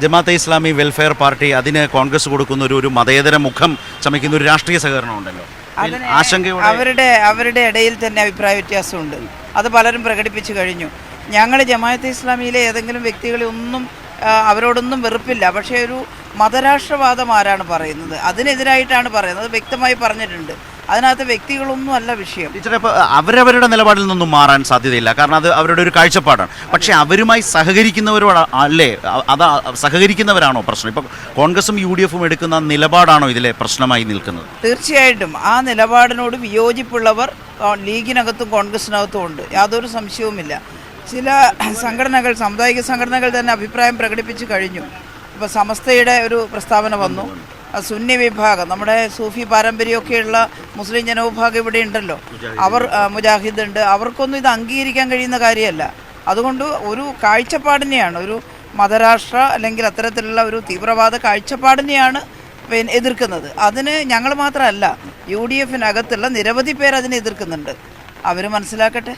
Jamaat-e Islami welfare party അതിന് കോൺഗ്രസ് കൊടുക്കുന്ന ഒരു മതേതര മുഖം ചമയ്ക്കുന്ന ഒരു രാഷ്ട്രീയ സഹകരണം ഉണ്ടല്ലോ. അവരുടെ ഇടയിൽ തന്നെ അഭിപ്രായ വ്യത്യാസമുണ്ട്. അത് പലരും പ്രകടിപ്പിച്ചു കഴിഞ്ഞു. ഞങ്ങൾ ജമാഅത്തെ ഇസ്ലാമിയിലെ ഏതെങ്കിലും വ്യക്തികളെ ഒന്നും അവരോടൊന്നും വെറുപ്പില്ല. പക്ഷേ ഒരു മതരാഷ്ട്രവാദം ആരാണ് പറയുന്നത്, അതിനെതിരായിട്ടാണ് പറയുന്നത്. വ്യക്തമായി പറഞ്ഞിട്ടുണ്ട്. അതിനകത്ത് വ്യക്തികളൊന്നും അല്ല വിഷയം. ടീച്ചറെ, ഇപ്പോൾ അവരവരുടെ നിലപാടിൽ നിന്നും മാറാൻ സാധ്യതയില്ല, കാരണം അത് അവരുടെ ഒരു കാഴ്ചപ്പാടാണ്. പക്ഷേ അവരുമായി സഹകരിക്കുന്നവരോട് അല്ലേ, സഹകരിക്കുന്നവരാണോ പ്രശ്നം? ഇപ്പോൾ കോൺഗ്രസും UDF എടുക്കുന്ന നിലപാടാണോ ഇതിലെ പ്രശ്നമായി നിൽക്കുന്നത്? തീർച്ചയായിട്ടും ആ നിലപാടിനോട് വിയോജിപ്പുള്ളവർ ലീഗിനകത്തും കോൺഗ്രസിനകത്തും ഉണ്ട്, യാതൊരു സംശയവുമില്ല. ചില സംഘടനകൾ, സാമുദായിക സംഘടനകൾ തന്നെ അഭിപ്രായം പ്രകടിപ്പിച്ചു കഴിഞ്ഞു. ഇപ്പോൾ സമസ്തയുടെ ഒരു പ്രസ്താവന വന്നു. സുന്നി വിഭാഗം, നമ്മുടെ സൂഫി പാരമ്പര്യമൊക്കെയുള്ള മുസ്ലിം ജനവിഭാഗം ഇവിടെ ഉണ്ടല്ലോ, അവർ മുജാഹിദ് ഉണ്ട്, അവർക്കൊന്നും ഇത് അംഗീകരിക്കാൻ കഴിയുന്ന കാര്യമല്ല. അതുകൊണ്ട് ഒരു കാഴ്ചപ്പാടിനെയാണ്, ഒരു മതരാഷ്ട്ര അല്ലെങ്കിൽ അത്തരത്തിലുള്ള ഒരു തീവ്രവാദ കാഴ്ചപ്പാടിനെയാണ് എതിർക്കുന്നത്. അതിന് ഞങ്ങൾ മാത്രമല്ല, UDF-നകത്തുള്ള നിരവധി പേർ അതിനെ എതിർക്കുന്നുണ്ട്. അവർ മനസ്സിലാക്കട്ടെ.